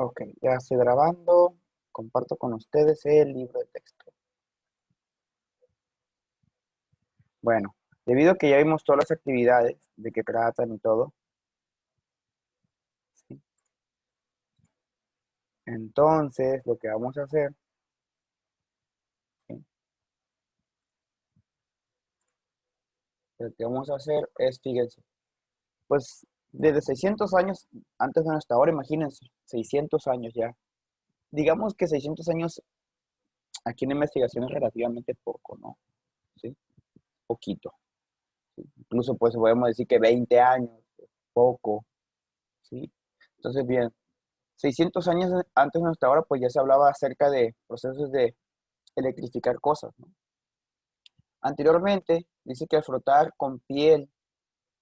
Ok, ya estoy grabando. Comparto con ustedes el libro de texto. Bueno, debido a que ya vimos todas las actividades de qué tratan y todo, ¿sí? Entonces lo que vamos a hacer, ¿sí? Lo que vamos a hacer es, fíjense, pues desde 600 años antes de nuestra hora, imagínense, 600 años ya. Digamos que 600 años aquí en investigación es relativamente poco, ¿no? ¿Sí? Poquito. ¿Sí? Incluso pues podemos decir que 20 años, poco, ¿sí? Entonces, bien. 600 años antes de nuestra hora, pues ya se hablaba acerca de procesos de electrificar cosas, ¿no? Anteriormente, dice que al frotar con piel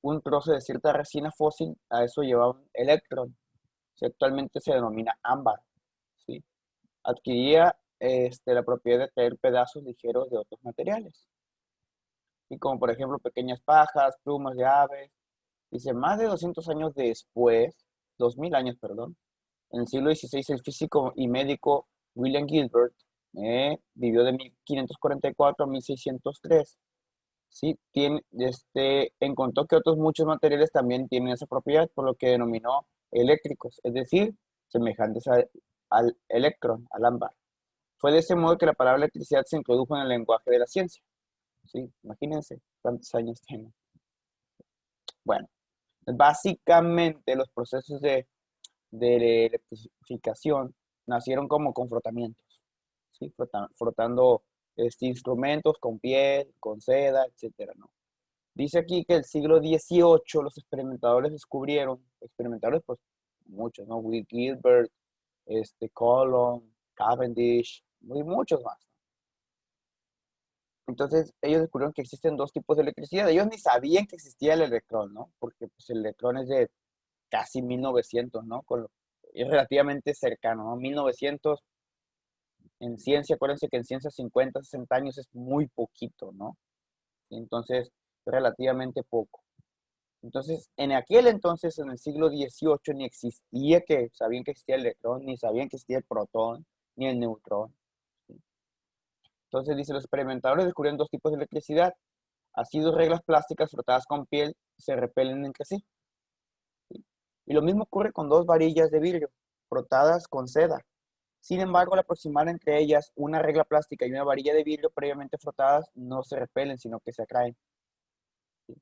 un trozo de cierta resina fósil, a eso llevaba un electrón, que actualmente se denomina ámbar, ¿sí? Adquiría la propiedad de traer pedazos ligeros de otros materiales, y como por ejemplo pequeñas pajas, plumas de aves. Dice, más de 200 años después, 2000 años, perdón, en el siglo XVI, el físico y médico William Gilbert vivió de 1544 a 1603. Sí, encontró que otros muchos materiales también tienen esa propiedad, por lo que denominó eléctricos, es decir, semejantes al electrón, al ámbar. Fue de ese modo que la palabra electricidad se introdujo en el lenguaje de la ciencia. Sí, imagínense cuántos años tiene. Bueno, básicamente los procesos de electrificación nacieron como confrontamientos, ¿sí? Frotando instrumentos con piel, con seda, etcétera, ¿no? Dice aquí que el siglo XVIII los experimentadores descubrieron, experimentadores pues muchos, ¿no? Will Gilbert, Coulomb, Cavendish, y muchos más. Entonces ellos descubrieron que existen dos tipos de electricidad. Ellos ni sabían que existía el electrón, ¿no? Porque pues, el electrón es de casi 1900, ¿no? Es relativamente cercano, ¿no? 1900 en ciencia, acuérdense que en ciencia 50, 60 años es muy poquito, ¿no? Entonces, relativamente poco. Entonces, en aquel entonces, en el siglo XVIII, ni existía sabían que existía el electrón, ni sabían que existía el protón, ni el neutrón. ¿Sí? Entonces, dice, los experimentadores descubrieron dos tipos de electricidad. Así dos reglas plásticas frotadas con piel se repelen entre sí. ¿Sí? Y lo mismo ocurre con dos varillas de vidrio frotadas con seda. Sin embargo, al aproximar entre ellas una regla plástica y una varilla de vidrio previamente frotadas, no se repelen, sino que se atraen. ¿Sí?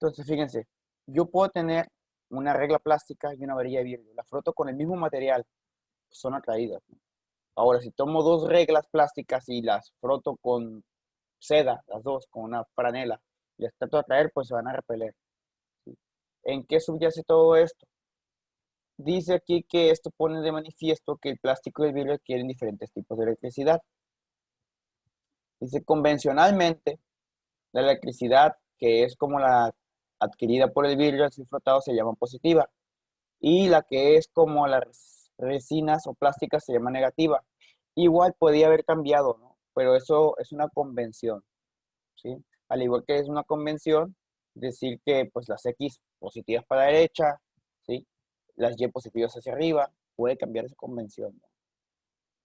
Entonces, fíjense, yo puedo tener una regla plástica y una varilla de vidrio. La froto con el mismo material, pues son atraídas, ¿no? Ahora, si tomo dos reglas plásticas y las froto con seda, las dos, con una franela, y las trato de atraer, pues se van a repeler. ¿Sí? ¿En qué subyace todo esto? Dice aquí que esto pone de manifiesto que el plástico y el vidrio adquieren diferentes tipos de electricidad. Dice, convencionalmente, la electricidad, que es como la adquirida por el vidrio al ser frotado, se llama positiva. Y la que es como las resinas o plásticas se llama negativa. Igual podía haber cambiado, ¿no? Pero eso es una convención, ¿sí? Al igual que es una convención decir que pues las X positivas para la derecha, ¿sí? Las Y positivas hacia arriba, puede cambiar esa convención, ¿no?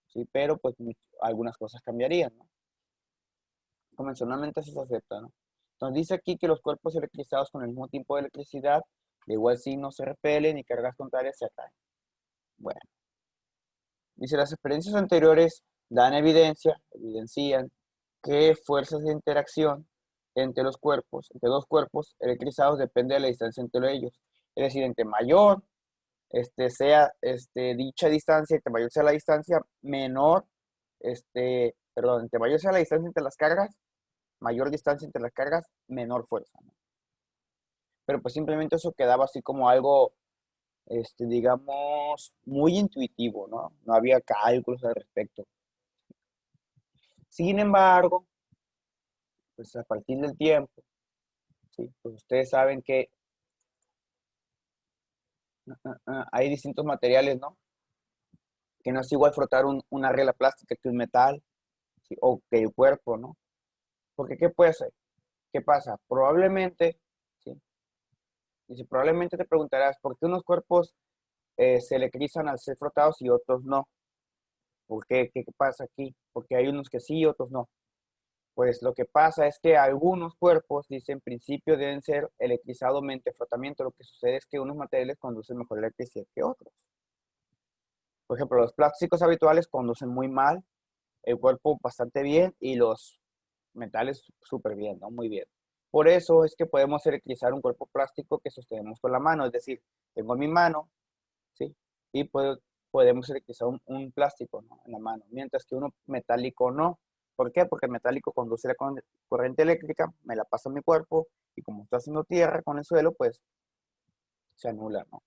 ¿Sí? Pero pues algunas cosas cambiarían, ¿no? Convencionalmente así se acepta, ¿no? Entonces dice aquí que los cuerpos electrizados con el mismo tipo de electricidad, de igual signo, se repelen y cargas contrarias se atraen. Bueno, dice, las experiencias anteriores evidencian que fuerzas de interacción entre dos cuerpos electrizados, depende de la distancia entre ellos. Es decir, entre mayor sea dicha distancia, entre mayor sea la distancia, entre mayor sea la distancia entre las cargas, mayor distancia entre las cargas, menor fuerza, ¿no? Pero pues simplemente eso quedaba así como algo, digamos, muy intuitivo, ¿no? No había cálculos al respecto. Sin embargo, pues a partir del tiempo, ¿sí? Pues ustedes saben que hay distintos materiales, ¿no? Que no es igual frotar una regla plástica que un metal, ¿sí? O que el cuerpo, ¿no? Porque ¿qué puede ser? ¿Qué pasa? Probablemente, ¿sí? Dice, probablemente te preguntarás, ¿por qué unos cuerpos se electrizan al ser frotados y otros no. ¿Por qué? ¿Qué pasa aquí? Porque hay unos que sí y otros no. Pues lo que pasa es que algunos cuerpos, dice, en principio deben ser electrizados mediante frotamiento. Lo que sucede es que unos materiales conducen mejor electricidad que otros. Por ejemplo, los plásticos habituales conducen muy mal, el cuerpo bastante bien y los metales súper bien, ¿no? Muy bien. Por eso es que podemos electrizar un cuerpo plástico que sostenemos con la mano. Es decir, tengo mi mano, ¿sí? Y podemos electrizar un plástico, ¿no? En la mano, mientras que uno metálico no. ¿Por qué? Porque el metálico conduce la corriente eléctrica, me la pasa a mi cuerpo y como está haciendo tierra con el suelo, pues se anula, ¿no?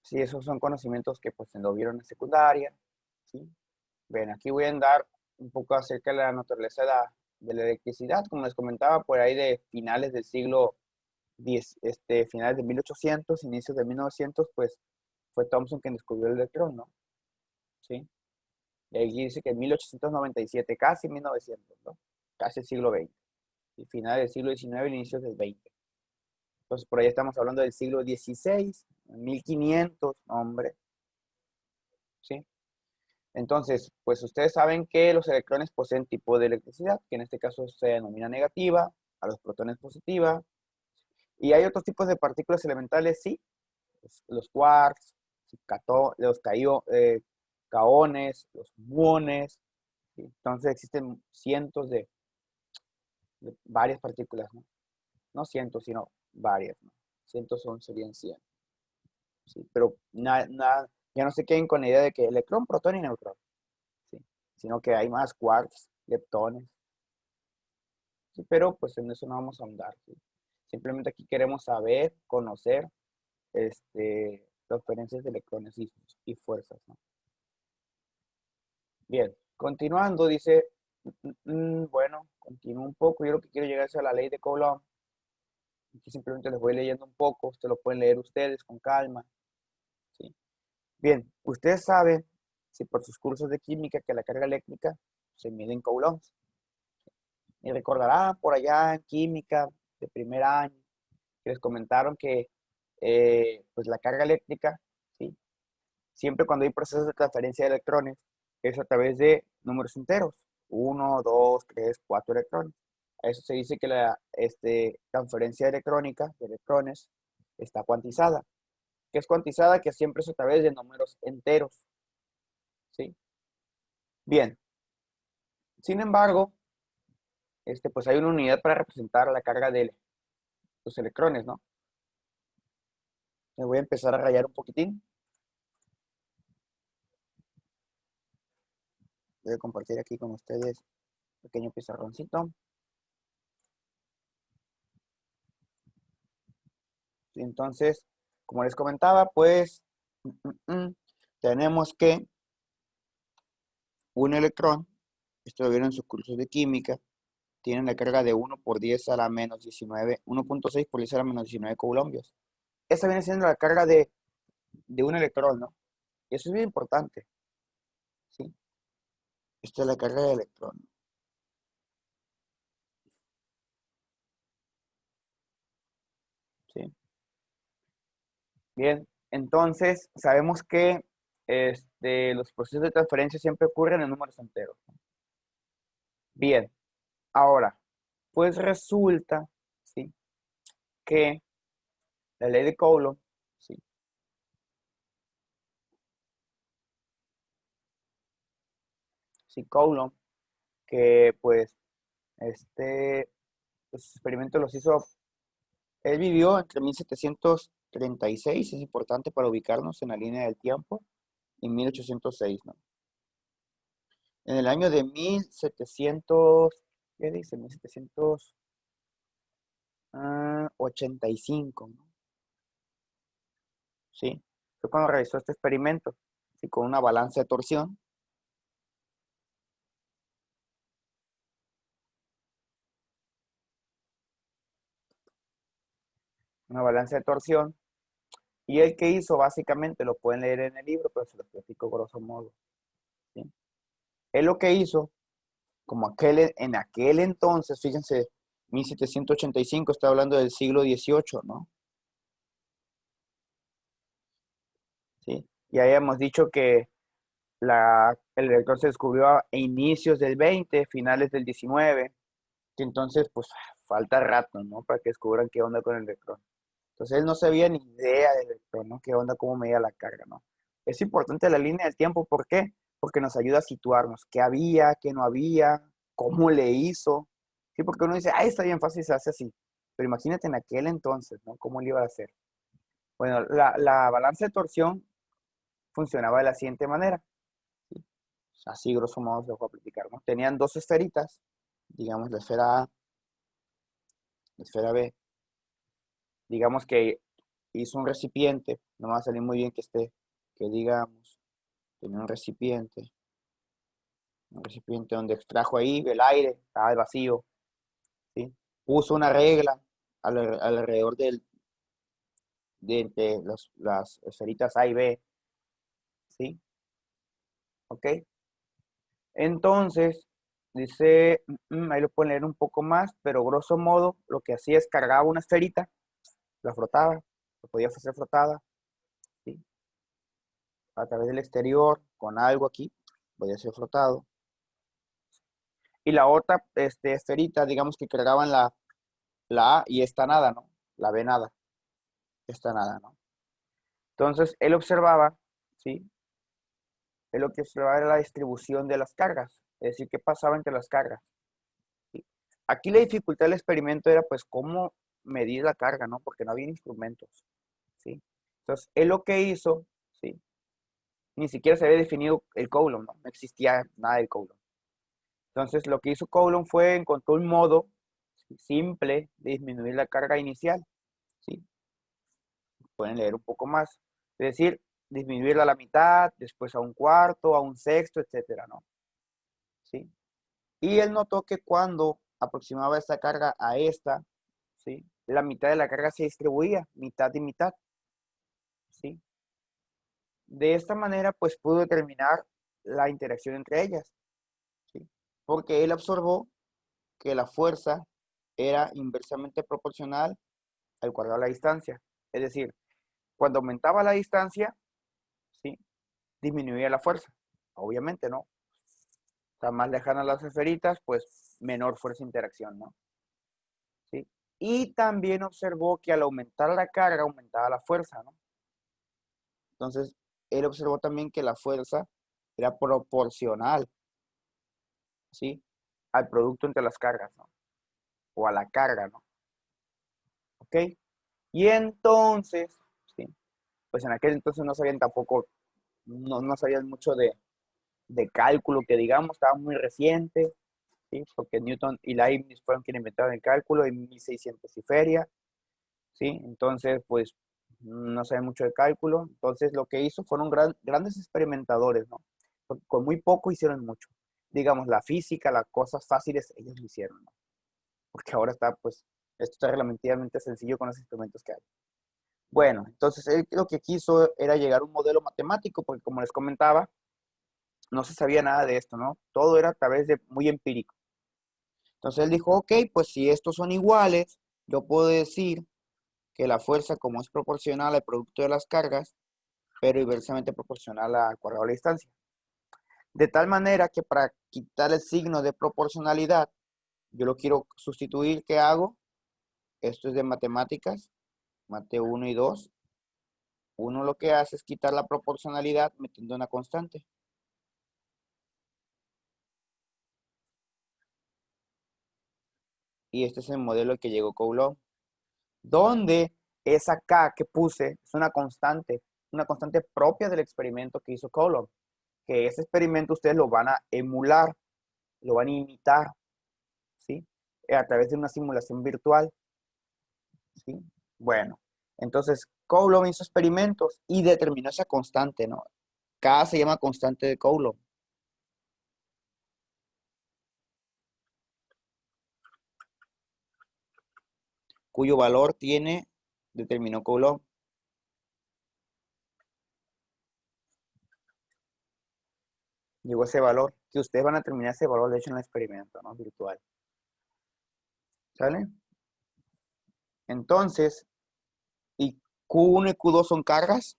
Sí, esos son conocimientos que pues se lo vieron en secundaria, ¿sí? Ven, aquí voy a andar un poco acerca de la naturaleza de la electricidad, como les comentaba, por ahí de finales del siglo X, finales de 1800, inicios de 1900, pues fue Thomson quien descubrió el electrón, ¿no? ¿Sí? Y ahí dice que en 1897, casi 1900, ¿no? Casi el siglo XX, y finales del siglo XIX, inicios del XX. Entonces, por ahí estamos hablando del siglo XVI, 1500, hombre, ¿sí? Entonces, pues ustedes saben que los electrones poseen tipo de electricidad, que en este caso se denomina negativa, a los protones positiva, y hay otros tipos de partículas elementales, sí, los quarks, los caones, los muones, ¿sí? Entonces existen cientos de varias partículas, ¿no? No cientos, sino varias, ¿no? Cientos serían 100, ¿sí? Pero ya no se queden con la idea de que electrón, protón y neutrón, ¿sí? Sino que hay más quarks, leptones, ¿sí? Pero pues en eso no vamos a ahondar, ¿sí? Simplemente aquí queremos saber, conocer, transferencias de electrones y fuerzas, ¿no? Bien, continuando, dice, bueno, continúo un poco, yo lo que quiero llegar es a la ley de Coulomb. Aquí simplemente les voy leyendo un poco, ustedes lo pueden leer ustedes con calma, ¿sí? Bien, ustedes saben, si por sus cursos de química, que la carga eléctrica se mide en coulombs. Y recordarán por allá en química de primer año, que les comentaron que pues la carga eléctrica, ¿sí? Siempre cuando hay procesos de transferencia de electrones, es a través de números enteros, uno, 2, 3, 4 electrones. A eso se dice que la transferencia electrónica de electrones está cuantizada. ¿Qué es cuantizada? Que siempre es a través de números enteros, ¿sí? Bien, sin embargo, pues hay una unidad para representar la carga de los electrones, ¿no? Me voy a empezar a rayar un poquitín. Voy a compartir aquí con ustedes un pequeño pizarroncito. Entonces, como les comentaba, pues tenemos que un electrón, esto lo vieron en sus cursos de química, tiene la carga de 1 por 10 a la menos 19, 1.6 por 10 a la menos 19 coulombios. Esa viene siendo la carga de un electrón, ¿no? Y eso es bien importante, ¿sí? Esta es la carga del electrón, ¿sí? Bien, entonces sabemos que los procesos de transferencia siempre ocurren en números enteros. Bien, ahora, pues resulta, ¿sí? Que la ley de Coulomb, ¿sí? Sí, Coulomb, que pues los experimentos los hizo, él vivió entre 1736, es importante para ubicarnos en la línea del tiempo, y 1806, ¿no? En el año de 1700, ¿qué dice? 1785, ¿no? ¿Sí? Fue cuando realizó este experimento, ¿sí? Con una balanza de torsión. Una balanza de torsión. Y el que hizo, básicamente, lo pueden leer en el libro, pero se lo platico grosso modo, ¿sí? Él lo que hizo, como en aquel entonces, fíjense, 1785, está hablando del siglo XVIII, ¿no? Ya habíamos dicho que el electrón se descubrió a inicios del 20, finales del 19, que entonces pues falta rato, ¿no? Para que descubran qué onda con el electrón. Entonces él no sabía ni idea del electrón, ¿no? Qué onda, cómo medía la carga, ¿no? Es importante la línea del tiempo, ¿por qué? Porque nos ayuda a situarnos, qué había, qué no había, cómo le hizo. Sí, porque uno dice, está bien fácil, se hace así. Pero imagínate en aquel entonces, ¿no? ¿Cómo le iba a hacer? Bueno, la balanza de torsión funcionaba de la siguiente manera. ¿Sí? Así, grosso modo, se lo voy a platicar, ¿no? Tenían dos esferitas, digamos, la esfera A, la esfera B. Digamos que hizo un recipiente, no me va a salir muy bien que esté, que digamos, tenía un recipiente donde extrajo ahí el aire, estaba el vacío, ¿sí? Puso una regla alrededor de entre las esferitas A y B, ¿sí? ¿Ok? Entonces, dice, ahí lo pueden leer un poco más, pero grosso modo lo que hacía es cargaba una esferita, la frotaba, lo podía hacer frotada, ¿sí? A través del exterior, con algo aquí, podía ser frotado. Y la otra esferita, digamos que cargaban la A y esta nada, ¿no? La B nada, esta nada, ¿no? Entonces, él observaba, ¿sí? Él lo que observaba era la distribución de las cargas, es decir, qué pasaba entre las cargas, ¿sí? Aquí la dificultad del experimento era, pues, cómo medir la carga, ¿no? Porque no había instrumentos, ¿sí? Entonces, él lo que hizo, ¿sí? Ni siquiera se había definido el Coulomb, ¿no? No existía nada del Coulomb. Entonces, lo que hizo Coulomb fue encontró un modo simple de disminuir la carga inicial, ¿sí? Pueden leer un poco más. Es decir, disminuirla a la mitad, después a un cuarto, a un sexto, etcétera, ¿no? ¿Sí? Y él notó que cuando aproximaba esta carga a esta, ¿sí? La mitad de la carga se distribuía, mitad y mitad, ¿sí? De esta manera, pues pudo determinar la interacción entre ellas, ¿sí? Porque él observó que la fuerza era inversamente proporcional al cuadrado de la distancia. Es decir, cuando aumentaba la distancia, ¿sí? Disminuía la fuerza. Obviamente, ¿no? Está más lejanas las esferitas, pues menor fuerza de interacción, ¿no? ¿Sí? Y también observó que al aumentar la carga, aumentaba la fuerza, ¿no? Entonces, él observó también que la fuerza era proporcional, ¿sí? Al producto entre las cargas, ¿no? O a la carga, ¿no? ¿Ok? Y entonces, ¿sí? Pues en aquel entonces no sabían tampoco, no sabían mucho de cálculo, que digamos, estaba muy reciente, ¿sí? Porque Newton y Leibniz fueron quienes inventaron el cálculo en 1600 y feria, ¿sí? Entonces, pues, no saben mucho de cálculo. Entonces, lo que hizo fueron grandes experimentadores, ¿no? Porque con muy poco hicieron mucho. Digamos, la física, las cosas fáciles, ellos lo hicieron, ¿no? Porque ahora está, pues, esto está relativamente sencillo con los instrumentos que hay. Bueno, entonces él lo que quiso era llegar a un modelo matemático, porque como les comentaba, no se sabía nada de esto, ¿no? Todo era a través de muy empírico. Entonces él dijo, ok, pues si estos son iguales, yo puedo decir que la fuerza, como es proporcional al producto de las cargas, pero inversamente proporcional al cuadrado de la distancia. De tal manera que para quitar el signo de proporcionalidad, yo lo quiero sustituir, ¿qué hago? Esto es de matemáticas, mate 1 y 2. Uno lo que hace es quitar la proporcionalidad metiendo una constante. Y este es el modelo al que llegó Coulomb, donde esa K que puse es una constante propia del experimento que hizo Coulomb, que ese experimento ustedes lo van a emular, lo van a imitar, ¿sí? A través de una simulación virtual, ¿sí? Bueno, entonces Coulomb hizo experimentos y determinó esa constante, ¿no? K se llama constante de Coulomb, cuyo valor determinó Coulomb. Llegó ese valor, que ustedes van a determinar ese valor, de hecho, en el experimento, ¿no? Virtual. ¿Sale? Entonces, y Q1 y Q2 son cargas,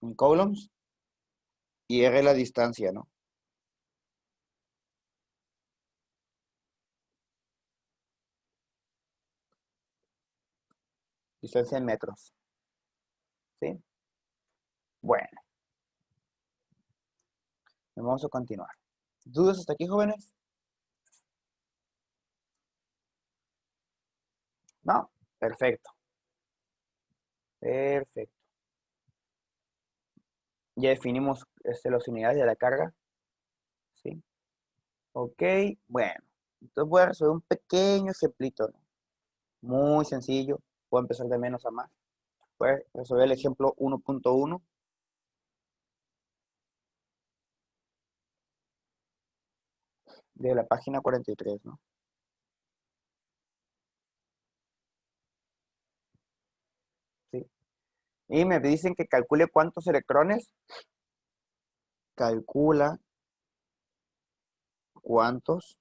en coulombs, y R la distancia, ¿no? Distancia en metros, ¿sí? Bueno, vamos a continuar. ¿Dudas hasta aquí, jóvenes? No, perfecto, perfecto. Ya definimos las unidades de la carga, ¿sí? Ok, bueno. Entonces voy a resolver un pequeño ejemplito, ¿no? Muy sencillo. Voy a empezar de menos a más. Voy a resolver el ejemplo 1.1 de la página 43, ¿no? Sí. Y me dicen que calcule cuántos electrones. Calcula cuántos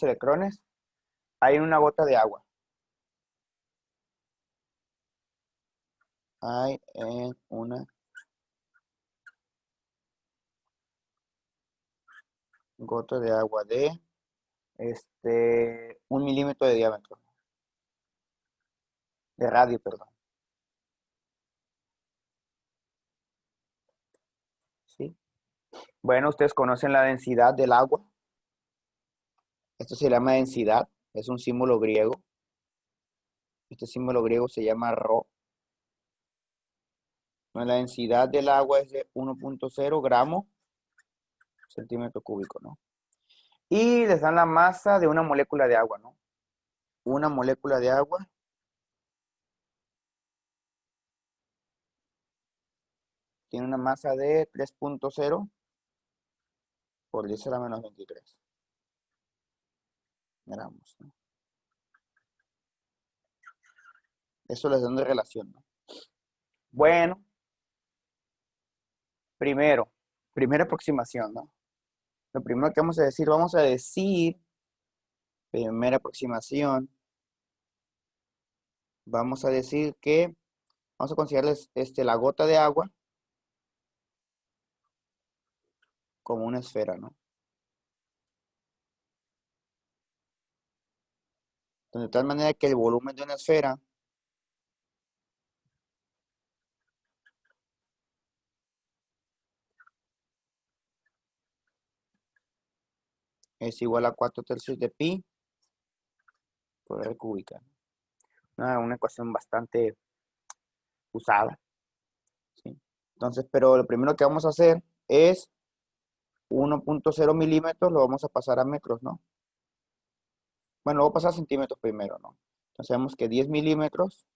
electrones hay en una gota de agua. Hay en una gota de agua de 1 milímetro de diámetro. De radio, perdón. ¿Sí? Bueno, ustedes conocen la densidad del agua. Esto se llama densidad. Es un símbolo griego. Este símbolo griego se llama rho. La densidad del agua es de 1.0 gramos centímetro cúbico, ¿no? Y les dan la masa de una molécula de agua, ¿no? Una molécula de agua tiene una masa de 3.0 por 10 a la menos 23 gramos, ¿no? Eso les dan de relación, ¿no? Bueno, primera aproximación, ¿no? Lo primero que vamos a decir, primera aproximación, vamos a decir que vamos a considerarles la gota de agua como una esfera, ¿no? Entonces, de tal manera que el volumen de una esfera es igual a 4 tercios de pi por R cúbica. Una ecuación bastante usada, ¿sí? Entonces, pero lo primero que vamos a hacer es 1.0 milímetros, lo vamos a pasar a metros, ¿no? Bueno, lo voy a pasar a centímetros primero, ¿no? Entonces, sabemos que 10 milímetros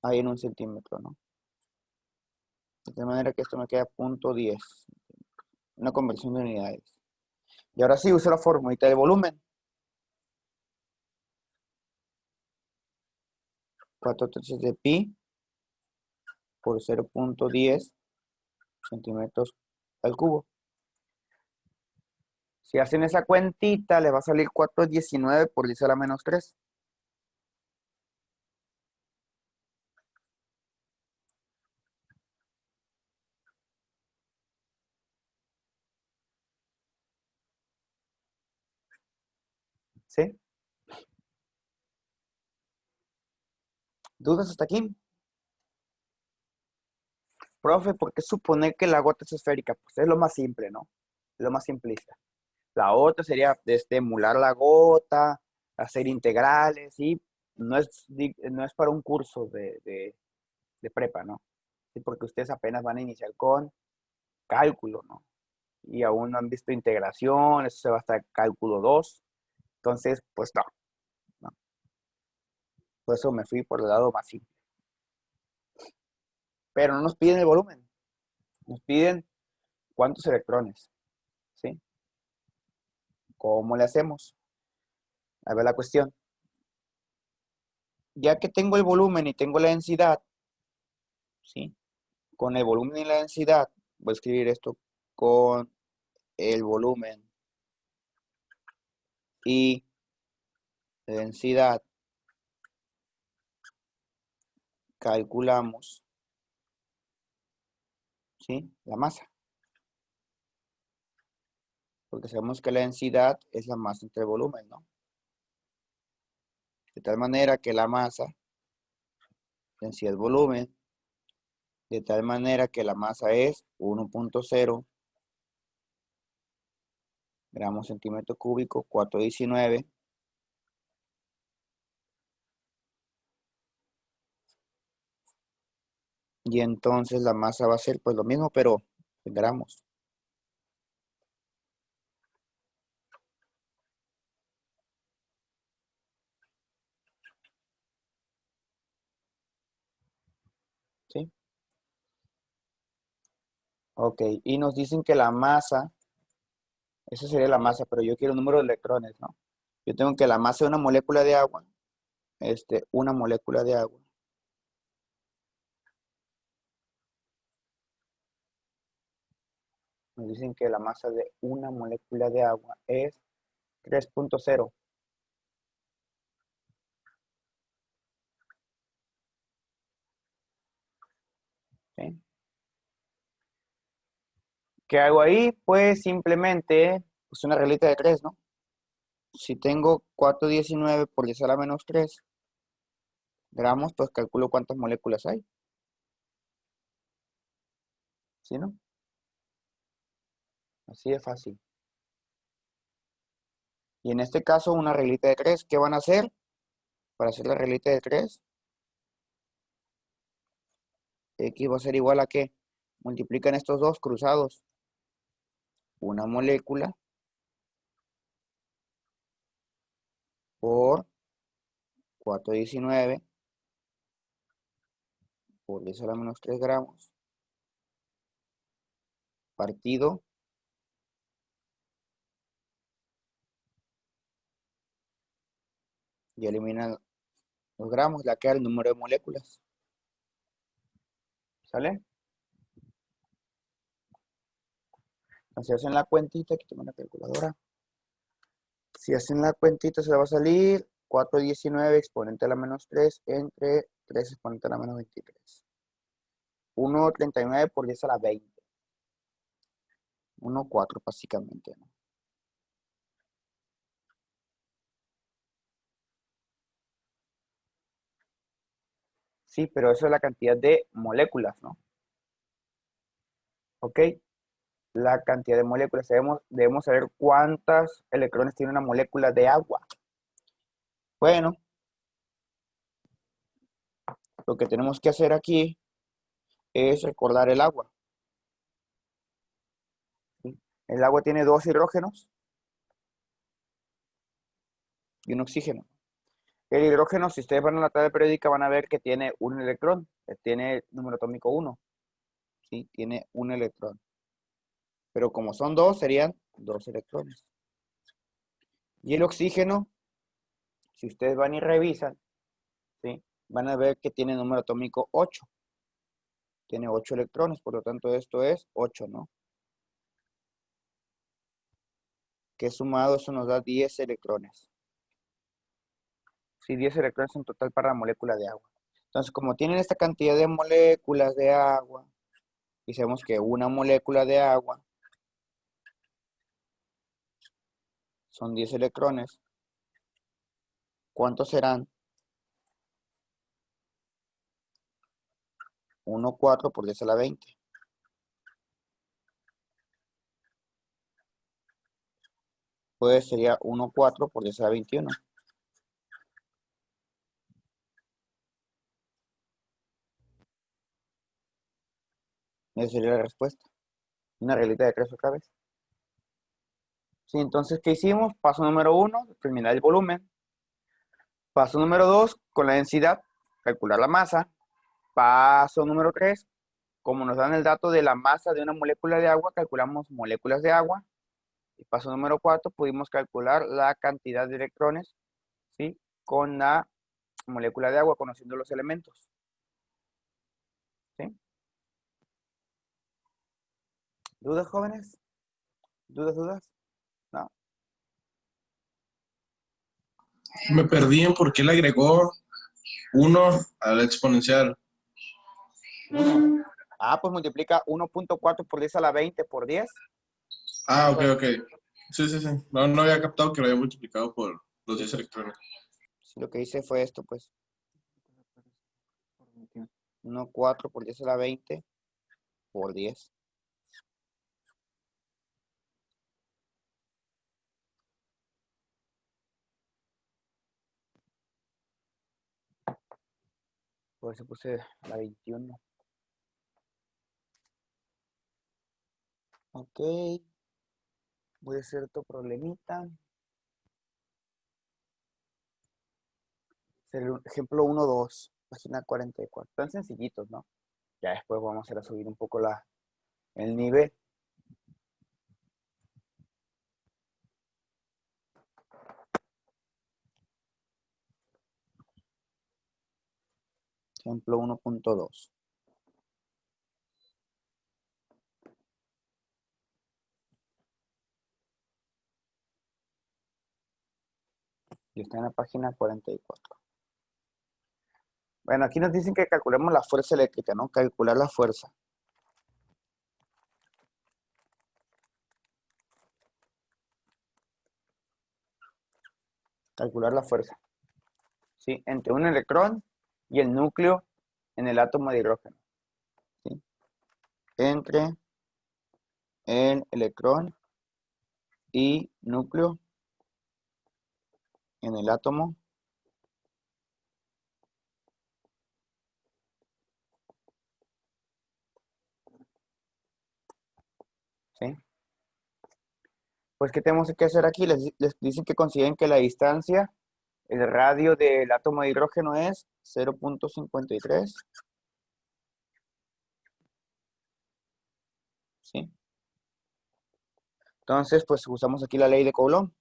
hay en un centímetro, ¿no? De tal manera que esto me queda 0.10, una conversión de unidades. Y ahora sí uso la formulita de volumen. 4 tercios de pi por 0.10 centímetros al cubo. Si hacen esa cuentita, les va a salir 419 por 10 a la menos 3. ¿Sí? ¿Dudas hasta aquí? Profe, ¿por qué suponer que la gota es esférica? Pues es lo más simple, ¿no? Es lo más simplista. La otra sería emular la gota, hacer integrales, y no es para un curso de prepa, ¿no? Sí, porque ustedes apenas van a iniciar con cálculo, ¿no? Y aún no han visto integración, eso se va hasta cálculo 2. Entonces, pues no, no. Por eso me fui por el lado más simple. Pero no nos piden el volumen, nos piden cuántos electrones, ¿sí? ¿Cómo le hacemos? A ver la cuestión. Ya que tengo el volumen y tengo la densidad, ¿sí? Con el volumen y la densidad, voy a escribir esto con el volumen y densidad calculamos, ¿sí? La masa. Porque sabemos que la densidad es la masa entre el volumen, ¿no? De tal manera que la masa, densidad volumen, de tal manera que la masa es 1.0 gramos centímetro cúbico, 419. Y entonces la masa va a ser pues lo mismo, pero en gramos. ¿Sí? Ok, y nos dicen que la masa, esa sería la masa, pero yo quiero el número de electrones, ¿no? Yo tengo que la masa de una molécula de agua, una molécula de agua. Nos dicen que la masa de una molécula de agua es 3.0. ¿Sí? ¿Qué hago ahí? Pues simplemente, pues una reglita de 3, ¿no? Si tengo 419 por 10 a la menos 3 gramos, pues calculo cuántas moléculas hay. ¿Sí, no? Así de fácil. Y en este caso, una reglita de 3, ¿qué van a hacer? Para hacer la reglita de 3, X va a ser igual a ¿qué? Multiplican estos dos cruzados. Una molécula por 419 por 10 a la menos 3 gramos. Partido. Y eliminan los gramos, la queda el número de moléculas. ¿Sale? Si hacen la cuentita, aquí tengo una calculadora. Si hacen la cuentita, se le va a salir 419 exponente a la menos 3 entre 3 exponente a la menos 23. 1,39 por 10 a la 20. 1,4 básicamente, ¿no? Sí, pero eso es la cantidad de moléculas, ¿no? ¿Ok? La cantidad de moléculas. Debemos saber cuántos electrones tiene una molécula de agua. Bueno, lo que tenemos que hacer aquí es recordar el agua. ¿Sí? El agua tiene 2 hidrógenos y un oxígeno. El hidrógeno, si ustedes van a la tabla periódica, van a ver que tiene un electrón. Tiene número atómico 1. ¿Sí? Tiene un electrón. Pero como son 2, serían 2 electrones. Y el oxígeno, si ustedes van y revisan, ¿sí? Van a ver que tiene número atómico 8. Tiene 8 electrones, por lo tanto esto es 8, ¿no? Que sumado eso nos da 10 electrones. Sí, 10 electrones en total para la molécula de agua. Entonces, como tienen esta cantidad de moléculas de agua, y sabemos que una molécula de agua son 10 electrones, ¿cuántos serán? 1,4 por 10 a la 20. Pues sería 1,4 por 10 a la 21. Esa sería la respuesta. Una reglita de 3 otra vez. Sí, entonces, ¿qué hicimos? Paso número 1, determinar el volumen. Paso número 2, con la densidad, calcular la masa. Paso número 3, como nos dan el dato de la masa de una molécula de agua, calculamos moléculas de agua. Y paso número 4, pudimos calcular la cantidad de electrones, ¿sí? Con la molécula de agua, conociendo los elementos. ¿Sí? ¿Dudas, jóvenes? ¿Dudas? No. Me perdí en por qué le agregó 1 a la exponencial. 1. Ah, pues multiplica 1.4 por 10 a la 20 por 10. Ah, ok, ok. Sí, sí, sí. No, no había captado que lo había multiplicado por los 10 electrones. Sí, lo que hice fue esto, pues. 1.4 por 10 a la 20 por 10. Por eso puse la 21. Ok. Voy a hacer otro problemita. Ejemplo 1, 2, página 44. Tan sencillitos, ¿no? Ya después vamos a ir a subir un poco el nivel. Ejemplo 1.2. Y está en la página 44. Bueno, aquí nos dicen que calculemos la fuerza eléctrica, ¿no? Calcular la fuerza. Calcular la fuerza. ¿Sí? Entre un electrón y el núcleo en el átomo de hidrógeno. ¿Sí? Entre el electrón y núcleo en el átomo ¿sí? Pues, ¿qué tenemos que hacer aquí? Les dicen que consideren que la distancia, el radio del átomo de hidrógeno es 0.53. ¿Sí? Entonces, pues usamos aquí la ley de Coulomb.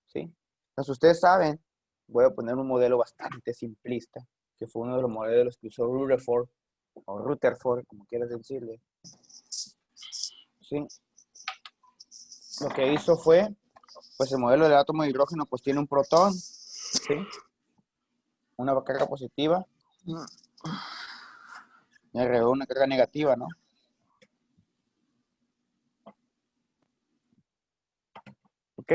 ¿Sí? Entonces, ustedes saben, voy a poner un modelo bastante simplista, que fue uno de los modelos que usó Rutherford, o Rutherford, como quieras decirle. ¿Sí? Lo que hizo fue, pues el modelo del átomo de hidrógeno, pues tiene un protón, ¿sí? Una carga positiva, y alrededor una carga negativa, ¿no? ¿Ok?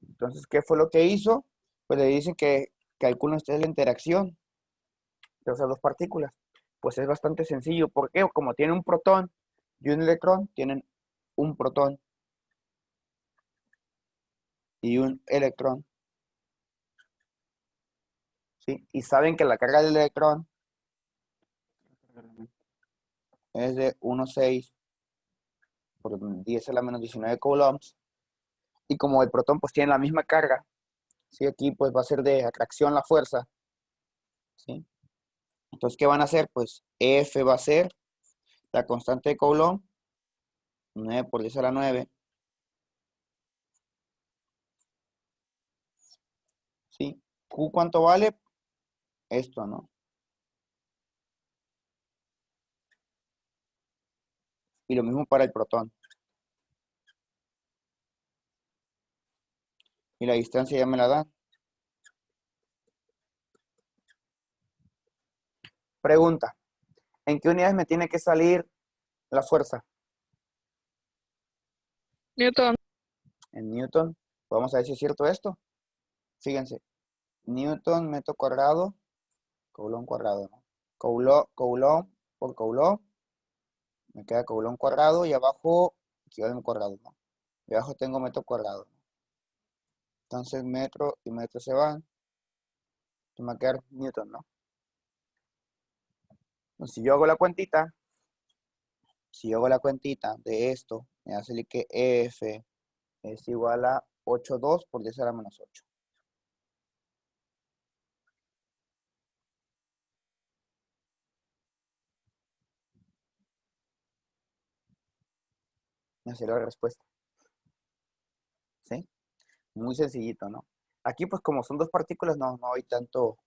Entonces, ¿qué fue lo que hizo? Pues le dicen que calculen ustedes la interacción de esas dos partículas. Pues es bastante sencillo. ¿Por qué? Como tiene un protón y un electrón, tienen un protón y un electrón. ¿Sí? Y saben que la carga del electrón es de 1,6 por 10 a la menos 19 coulombs. Y como el protón pues tiene la misma carga, ¿sí? Aquí pues va a ser de atracción la fuerza. ¿Sí? Entonces, ¿qué van a hacer? Pues F va a ser la constante de Coulomb, 9 por 10 a la 9. ¿Sí? Q, ¿cuánto vale? Esto, ¿no? Y lo mismo para el protón. Y la distancia ya me la dan. Pregunta, ¿en qué unidades me tiene que salir la fuerza? Newton. En Newton. Vamos a ver si es cierto esto. Fíjense, Newton metro cuadrado, Coulomb cuadrado, ¿no? Coulomb por Coulomb, me queda Coulomb cuadrado y abajo equivale cuadrado, ¿no? Y abajo tengo metro cuadrado. Entonces metro y metro se van. Y me va a quedar Newton, ¿no? Entonces, si yo hago la cuentita, de esto, me va a salir que F es igual a 8,2 por 10 a la menos 8. Me salió la respuesta. ¿Sí? Muy sencillito, ¿no? Aquí, pues, como son dos partículas, no hay tanto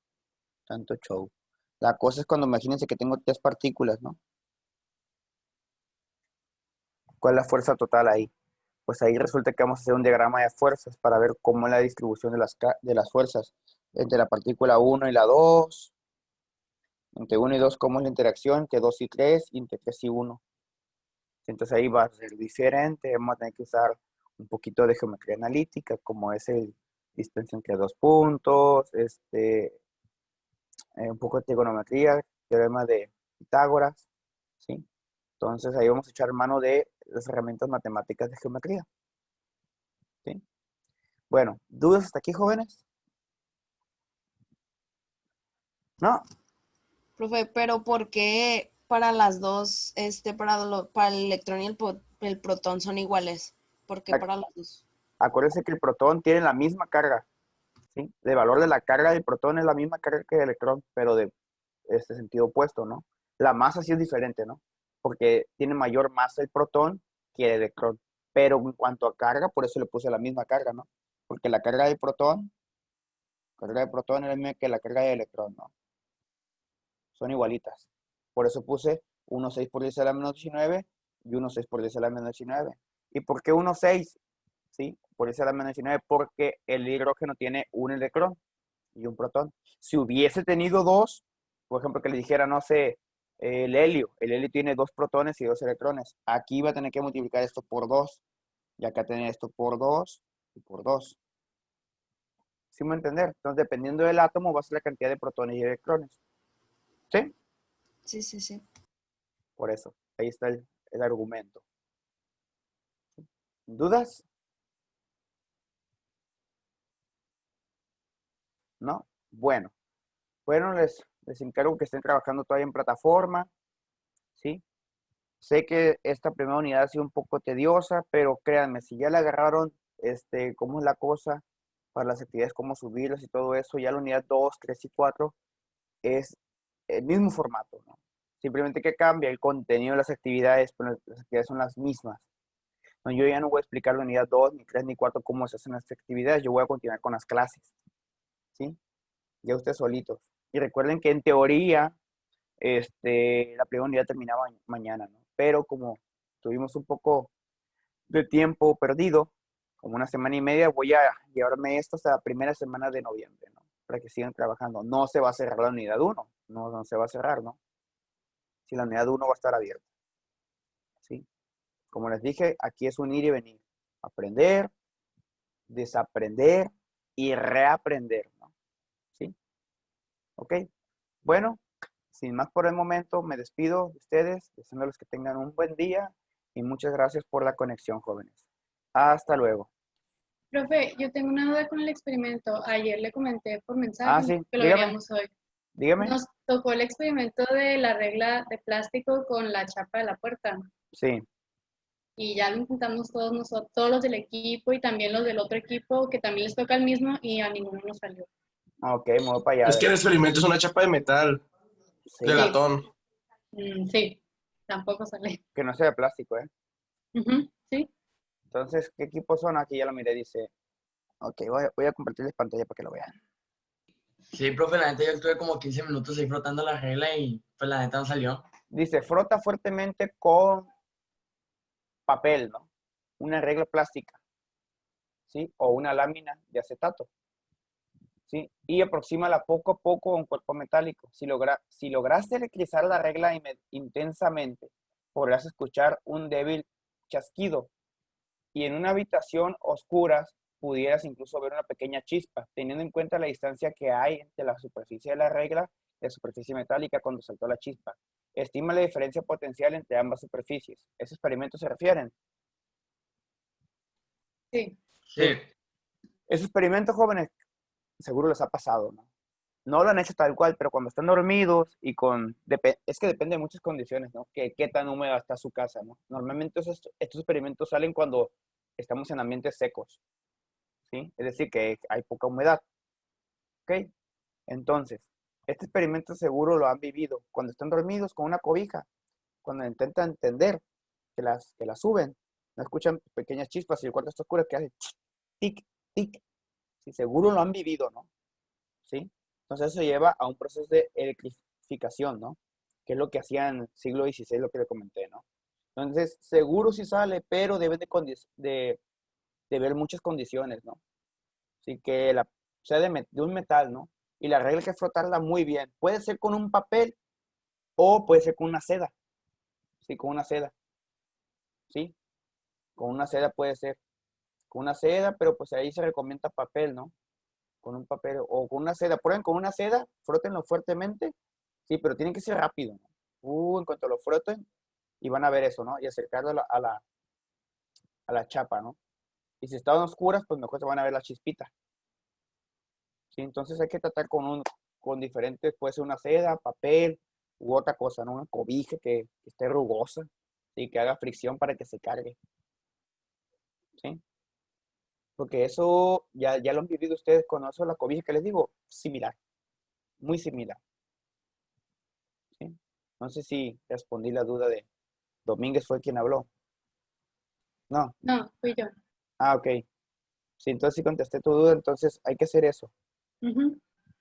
show. La cosa es cuando imagínense que tengo tres partículas, ¿no? ¿Cuál es la fuerza total ahí? pues ahí resulta que vamos a hacer un diagrama de fuerzas para ver cómo es la distribución de las fuerzas entre la partícula 1 y la 2, entre 1 y 2 cómo es la interacción, entre 2 y 3, y entre 3 y 1. Entonces ahí va a ser diferente, vamos a tener que usar un poquito de geometría analítica, como es el distancia entre dos puntos, un poco de trigonometría, teorema de Pitágoras, ¿sí? Entonces ahí vamos a echar mano de las herramientas matemáticas de geometría, ¿sí? Bueno, ¿dudas hasta aquí, jóvenes? ¿No? Profe, pero ¿por qué para las dos, para el electrón y el protón son iguales? ¿Por qué para las dos? Acuérdense que el protón tiene la misma carga, ¿sí? El valor de la carga del protón es la misma carga que el electrón, pero de este sentido opuesto, ¿no? La masa sí es diferente, ¿no? Porque tiene mayor masa el protón que el electrón. Pero en cuanto a carga, por eso le puse la misma carga, ¿no? Porque la carga de protón es la misma que la carga de electrón, ¿no? Son igualitas. Por eso puse 1,6 por 10 a la menos 19 y 1,6 por 10 a la menos 19. ¿Y por qué 1,6? ¿Sí? Por 10 a la menos 19, porque el hidrógeno tiene un electrón y un protón. Si hubiese tenido dos, por ejemplo, que le dijera, no sé, el helio tiene dos protones y dos electrones. Aquí va a tener que multiplicar esto por dos, y acá tener esto por dos y por dos. ¿Sí me entender? Entonces, dependiendo del átomo, va a ser la cantidad de protones y electrones. ¿Sí? Sí, sí, sí. Por eso, ahí está el argumento. ¿Dudas? ¿No? Bueno, les encargo que estén trabajando todavía en plataforma, ¿sí? Sé que esta primera unidad ha sido un poco tediosa, pero créanme, si ya le agarraron cómo es la cosa para las actividades, cómo subirlas y todo eso, ya la unidad 2, 3 y 4 es el mismo formato, ¿no? Simplemente que cambia el contenido de las actividades, pero las actividades son las mismas. No, yo ya no voy a explicar la unidad 2, ni 3, ni 4 cómo se hacen las actividades, yo voy a continuar con las clases, ¿sí? Ya ustedes solitos. Y recuerden que en teoría, la primera unidad terminaba mañana, ¿no? Pero como tuvimos un poco de tiempo perdido, como una semana y media, voy a llevarme esto hasta la primera semana de noviembre, ¿no? Para que sigan trabajando. No se va a cerrar la unidad 1, no se va a cerrar, ¿no? Si la unidad 1 va a estar abierta, ¿sí? Como les dije, aquí es un ir y venir. Aprender, desaprender y reaprender, ¿no? ¿Sí? ¿Ok? Bueno, sin más por el momento, me despido de ustedes, deseándoles que tengan un buen día y muchas gracias por la conexión, jóvenes. Hasta luego. Profe, yo tengo una duda con el experimento. Ayer le comenté por Ah, mensaje sí, que lo dígame, veríamos hoy. dígame. Nos tocó el experimento de la regla de plástico con la chapa de la puerta. Sí, Y ya lo intentamos todos nosotros, todos los del equipo y también los del otro equipo, que también les toca el mismo y a ninguno nos salió. ok, me voy para allá, Es que el adelante. experimento es una chapa de metal, de Sí, Sí, latón. sí, tampoco sale. que no sea de plástico, ¿eh? Ujú, sí, Entonces, ¿qué equipos son? Aquí ya lo miré, dice, ok, voy a compartirles pantalla para que lo vean. Sí, profe, la neta yo estuve como 15 minutos ahí frotando la regla y pues la neta no salió. Dice, frota fuertemente con papel, ¿no? Una regla plástica, ¿sí? O una lámina de acetato, ¿sí? Y aproxímala poco a poco a un cuerpo metálico. Si lograste electrizar la regla intensamente, podrás escuchar un débil chasquido. Y en una habitación oscura pudieras incluso ver una pequeña chispa, teniendo en cuenta la distancia que hay entre la superficie de la regla y la superficie metálica cuando saltó la chispa. Estima la diferencia potencial entre ambas superficies. ¿Ese experimento se refieren? sí. Sí, Sí. Ese experimento, jóvenes, seguro les ha pasado, ¿no? No lo han hecho tal cual, pero cuando están dormidos y es que depende de muchas condiciones, ¿no? Qué tan húmeda está su casa, ¿no? Normalmente estos experimentos salen cuando estamos en ambientes secos, ¿sí? Es decir, que hay poca humedad, ¿ok? Entonces, este experimento seguro lo han vivido cuando están dormidos con una cobija, cuando intentan entender que las suben, no escuchan pequeñas chispas y el cuarto está oscuro que hace tic, tic, sí, seguro lo han vivido, ¿no? ¿Sí? Entonces eso lleva a un proceso de electrificación, ¿no? Que es lo que hacían en el siglo XVI, lo que le comenté, ¿no? Entonces, seguro sí sale, pero deben de ver muchas condiciones, ¿no? Así que sea de un metal, ¿no? Y la regla hay que frotarla muy bien. Puede ser con un papel o puede ser con una seda. Sí, con una seda. Sí, con una seda puede ser. Con una seda, pero pues ahí se recomienda papel, ¿no? Con un papel o con una seda. Prueben con una seda, frótenlo fuertemente. Sí, pero tienen que ser rápido, ¿no? En cuanto lo froten, y van a ver eso, ¿no? Y acercarlo a la chapa, ¿no? Y si están oscuras, pues mejor se van a ver las chispitas. Sí, entonces hay que tratar con diferentes, puede ser una seda, papel u otra cosa, ¿no? Una cobija que esté rugosa y que haga fricción para que se cargue. ¿Sí? Porque eso ya lo han vivido ustedes con eso, la cobija que les digo, similar, muy similar. ¿Sí? No sé si respondí la duda de Domínguez fue quien habló. No. No, fui yo. Ah, ok. Sí, entonces sí contesté tu duda, entonces hay que hacer eso. Ujú.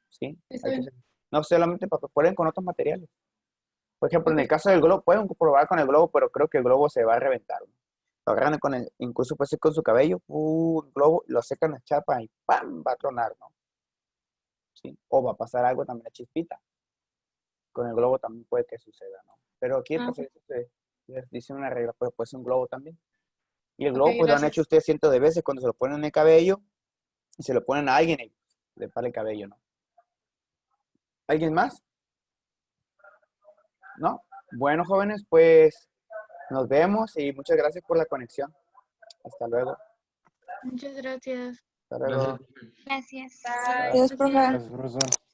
¿Sí? Está Hay que bien. hacer. No solamente para que prueben con otros materiales. Por ejemplo, en Ok. el caso del globo, pueden probar con el globo, pero creo que el globo se va a reventar, ¿no? Lo agarran incluso puede ser con su cabello, el globo, lo secan la chapa y ¡pam! Va a tronar, ¿no? ¿Sí? O va a pasar algo también a chispita. Con el globo también puede que suceda, ¿no? Pero aquí Ah, pues les dice una regla, pero puede ser un globo también. Y el ok, globo pues lo han hecho gracias. ustedes cientos de veces cuando se lo ponen en el cabello y se lo ponen a alguien y le para el cabello, ¿no? ¿Alguien más? ¿No? Bueno, jóvenes, pues nos vemos y muchas gracias por la conexión. Hasta luego. Muchas gracias. Hasta Gracias, luego. profe. Gracias. Adiós, profe. Gracias, profesor.